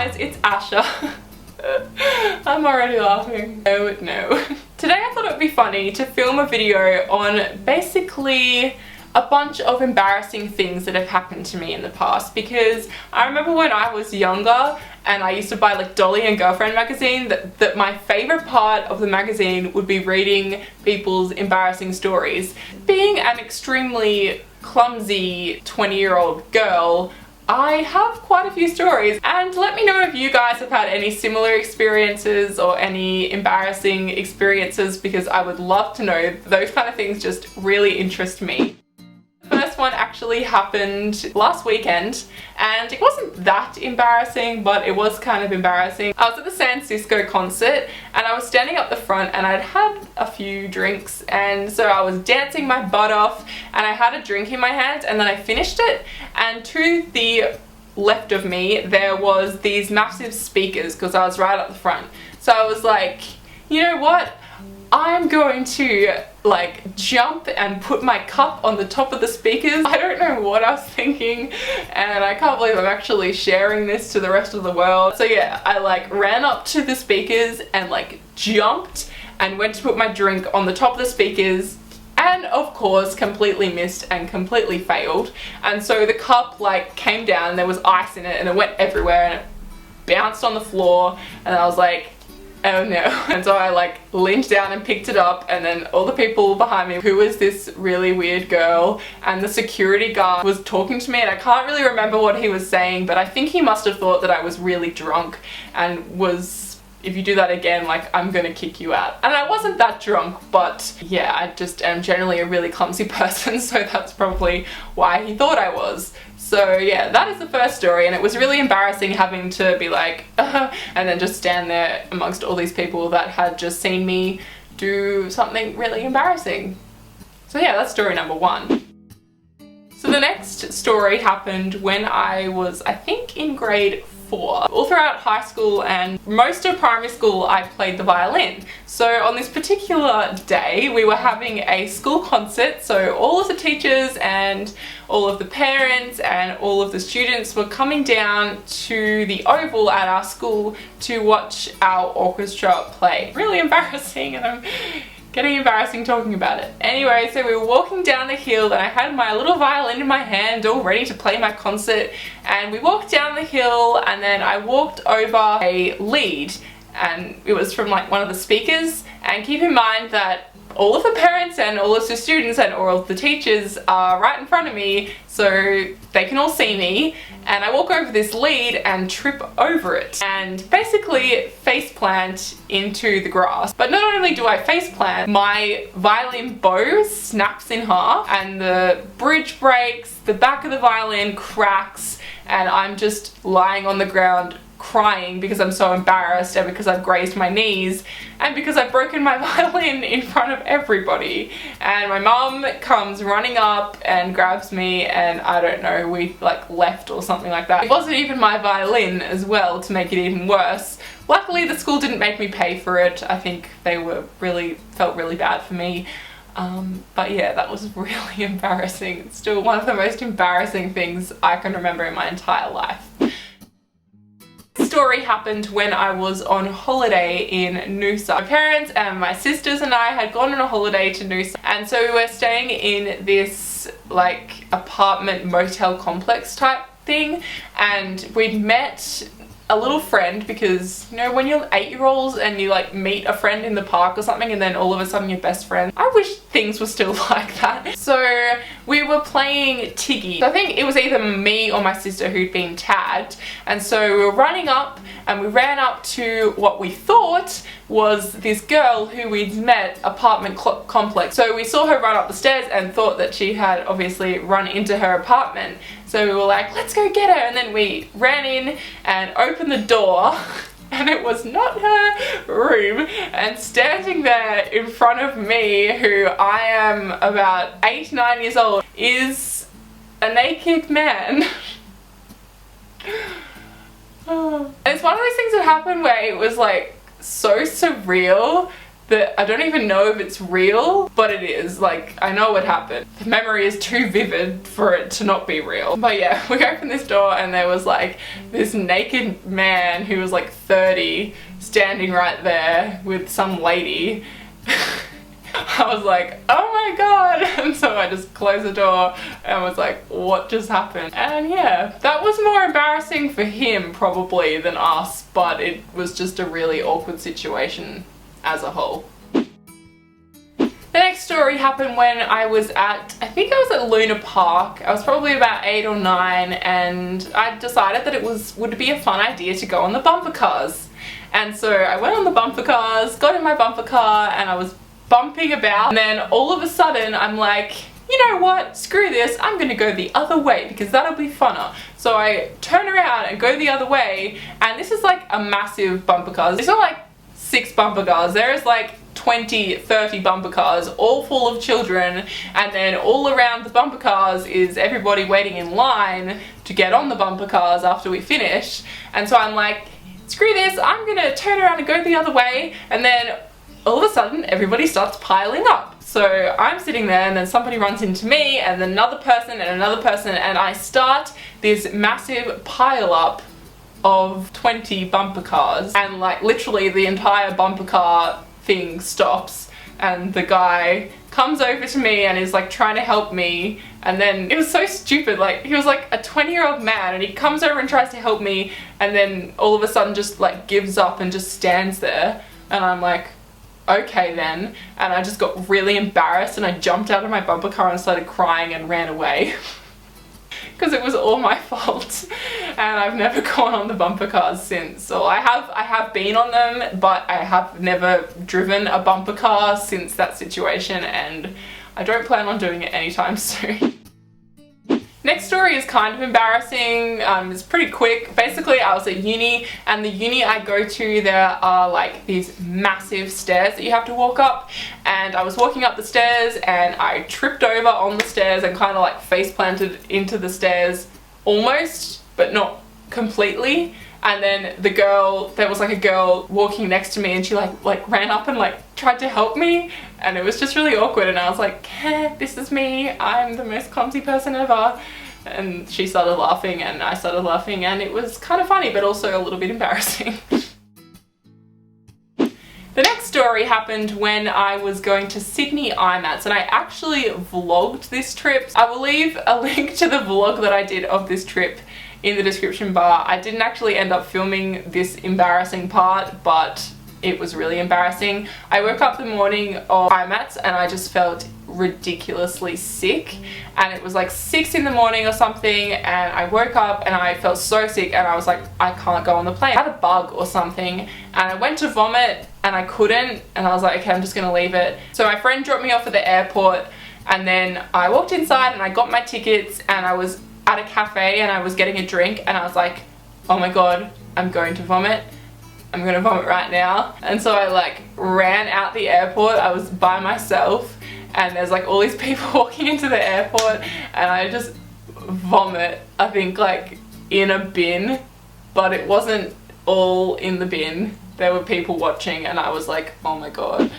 guys, it's Asha. I'm already laughing. Oh no. Today I thought it would be funny to film a video on basically a bunch of embarrassing things that have happened to me in the past, because I remember when I was younger and I used to buy like Dolly and Girlfriend magazine, that my favorite part of the magazine would be reading people's embarrassing stories. Being an extremely clumsy 20-year-old girl, I have quite a few stories, and let me know if you guys have had any similar experiences or any embarrassing experiences, because I would love to know. Those kind of things just really interest me. The first one actually happened last weekend, and it wasn't that embarrassing, but it was kind of embarrassing. I was at the San Cisco concert and I was standing up the front and I'd had a few drinks, and so I was dancing my butt off and I had a drink in my hand, and then I finished it, and to the left of me there was these massive speakers because I was right up the front. So I was like, you know what? I'm going to like jump and put my cup on the top of the speakers. I don't know what I was thinking, and I can't believe I'm actually sharing this to the rest of the world. So yeah, I like ran up to the speakers and like jumped and went to put my drink on the top of the speakers, and of course completely missed and completely failed. And so the cup like came down, there was ice in it and it went everywhere and it bounced on the floor, and I was like, oh no. And so I like leaned down and picked it up, and then all the people behind me, who was this really weird girl, and the security guard was talking to me, and I can't really remember what he was saying, but I think he must have thought that I was really drunk and was, if you do that again, like, I'm gonna kick you out. And I wasn't that drunk, but yeah, I just am generally a really clumsy person, so that's probably why he thought I was. So yeah, that is the first story, and it was really embarrassing having to be like, and then just stand there amongst all these people that had just seen me do something really embarrassing. So yeah, that's story number one. So the next story happened when I was, I think, in grade 4. All throughout high school and most of primary school I played the violin. So on this particular day we were having a school concert, so all of the teachers and all of the parents and all of the students were coming down to the oval at our school to watch our orchestra play. Really embarrassing, and I'm getting embarrassing talking about it. Anyway, so we were walking down the hill and I had my little violin in my hand all ready to play my concert, and we walked down the hill and then I walked over a lead, and it was from like one of the speakers. And keep in mind that all of the parents and all of the students and all of the teachers are right in front of me, so they can all see me, and I walk over this lead and trip over it and basically face plant into the grass. But not only do I face plant, my violin bow snaps in half and the bridge breaks, the back of the violin cracks, and I'm just lying on the ground crying because I'm so embarrassed, and because I've grazed my knees, and because I've broken my violin in front of everybody. And my mum comes running up and grabs me, and I don't know, we like left or something like that. It wasn't even my violin as well, to make it even worse. Luckily the school didn't make me pay for it. I think they felt really bad for me. But yeah, that was really embarrassing. It's still one of the most embarrassing things I can remember in my entire life. Story happened when I was on holiday in Noosa. My parents and my sisters and I had gone on a holiday to Noosa, and so we were staying in this like apartment motel complex type thing, and we'd met a little friend, because you know when you're 8-year-olds and you like meet a friend in the park or something and then all of a sudden you're best friends. I wish things were still like that. So we were playing Tiggy. So I think it was either me or my sister who'd been tagged, and so we were running up and we ran up to what we thought was this girl who we'd met apartment complex. So we saw her run up the stairs and thought that she had obviously run into her apartment. So we were like, let's go get her, and then we ran in and opened the door and it was not her room, and standing there in front of me, who I am about 8-9 years old, is a naked man. It's one of those things that happened where it was like so surreal that I don't even know if it's real, but it is. Like, I know what happened. The memory is too vivid for it to not be real. But yeah, we opened this door and there was like this naked man who was like 30 standing right there with some lady. I was like, oh my god, and so I just closed the door and was like, what just happened? And yeah, that was more embarrassing for him probably than us, but it was just a really awkward situation as a whole. The next story happened when I was at, I think I was at Luna Park. I was probably about 8 or 9 and I decided that it would be a fun idea to go on the bumper cars. And so I went on the bumper cars, got in my bumper car and I was bumping about, and then all of a sudden I'm like, you know what, screw this, I'm gonna go the other way because that'll be funner. So I turn around and go the other way, and this is like a massive bumper cars. It's not like 6 bumper cars, there is like 20, 30 bumper cars, all full of children, and then all around the bumper cars is everybody waiting in line to get on the bumper cars after we finish. And so I'm like, screw this, I'm gonna turn around and go the other way, and then all of a sudden everybody starts piling up. So I'm sitting there and then somebody runs into me and then another person and another person, and I start this massive pile up of 20 bumper cars, and like literally the entire bumper car thing stops and the guy comes over to me and is like trying to help me. And then it was so stupid, like he was like a 20-year-old man and he comes over and tries to help me and then all of a sudden just like gives up and just stands there, and I'm like, okay then, and I just got really embarrassed and I jumped out of my bumper car and started crying and ran away because it was all my fault. And I've never gone on the bumper cars since. So I have been on them, but I have never driven a bumper car since that situation, and I don't plan on doing it anytime soon. Next story is kind of embarrassing. It's pretty quick. Basically, I was at uni, and the uni I go to, there are like these massive stairs that you have to walk up, and I was walking up the stairs and I tripped over on the stairs and kind of like face planted into the stairs almost, but not completely. And then there was like a girl walking next to me and she like ran up and like tried to help me, and it was just really awkward, and I was like, this is me, I'm the most clumsy person ever. And she started laughing and I started laughing, and it was kind of funny but also a little bit embarrassing. The next story happened when I was going to Sydney IMATS, and I actually vlogged this trip. I will leave a link to the vlog that I did of this trip in the description bar. I didn't actually end up filming this embarrassing part, but it was really embarrassing. I woke up the morning of IMATS and I just felt ridiculously sick, and it was like 6 in the morning or something, and I woke up and I felt so sick and I was like, I can't go on the plane. I had a bug or something and I went to vomit and I couldn't, and I was like, okay, I'm just gonna leave it. So my friend dropped me off at the airport, and then I walked inside and I got my tickets, and I was at a cafe and I was getting a drink, and I was like, oh my god, I'm going to vomit. I'm gonna vomit right now. And so I like ran out the airport. I was by myself and there's like all these people walking into the airport, and I just vomit, I think like in a bin, but it wasn't all in the bin. There were people watching and I was like, oh my god.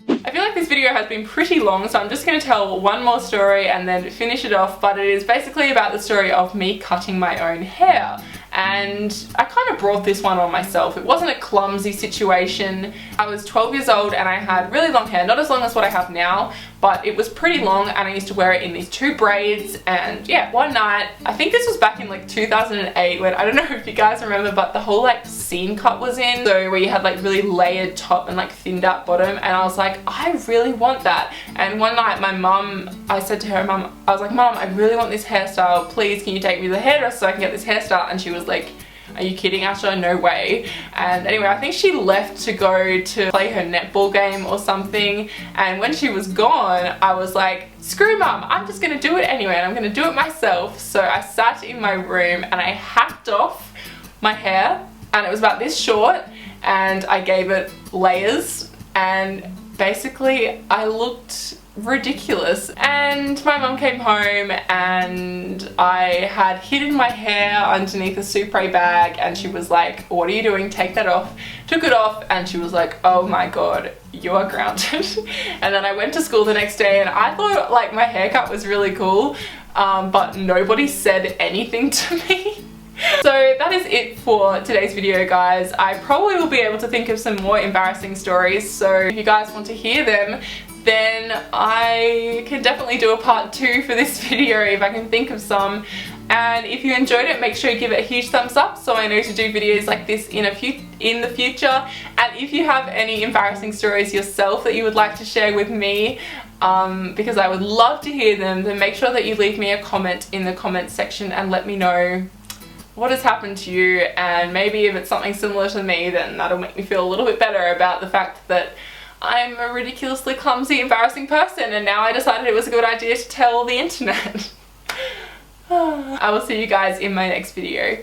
I feel like this video has been pretty long, so I'm just going to tell one more story and then finish it off, but it is basically about the story of me cutting my own hair. And I kind of brought this one on myself. It wasn't a clumsy situation. I was 12 years old and I had really long hair, not as long as what I have now, but it was pretty long, and I used to wear it in these 2 braids. And yeah, one night, I think this was back in like 2008, when, I don't know if you guys remember, but the whole like scene cut was in, so where you had like really layered top and like thinned out bottom, and I was like, I really want that. And one night my mum, I said to her, I was like, Mum, I really want this hairstyle, please can you take me to the hairdresser so I can get this hairstyle? And she was like, are you kidding, Asha? No way. And anyway, I think she left to go to play her netball game or something, and when she was gone, I was like, screw Mum, I'm just gonna do it anyway, and I'm gonna do it myself. So I sat in my room and I hacked off my hair, and it was about this short, and I gave it layers, and basically I looked ridiculous. And my mum came home and I had hidden my hair underneath a Supre bag and she was like, what are you doing? Take that off. Took it off and she was like, oh my god, you are grounded. And then I went to school the next day and I thought like my haircut was really cool, but nobody said anything to me. So that is it for today's video, guys. I probably will be able to think of some more embarrassing stories, so if you guys want to hear them, then I can definitely do a part 2 for this video if I can think of some. And if you enjoyed it, make sure you give it a huge thumbs up so I know to do videos like this in the future. And if you have any embarrassing stories yourself that you would like to share with me, because I would love to hear them, then make sure that you leave me a comment in the comment section and let me know what has happened to you, and maybe if it's something similar to me, then that'll make me feel a little bit better about the fact that I'm a ridiculously clumsy, embarrassing person, and now I decided it was a good idea to tell the internet. I will see you guys in my next video.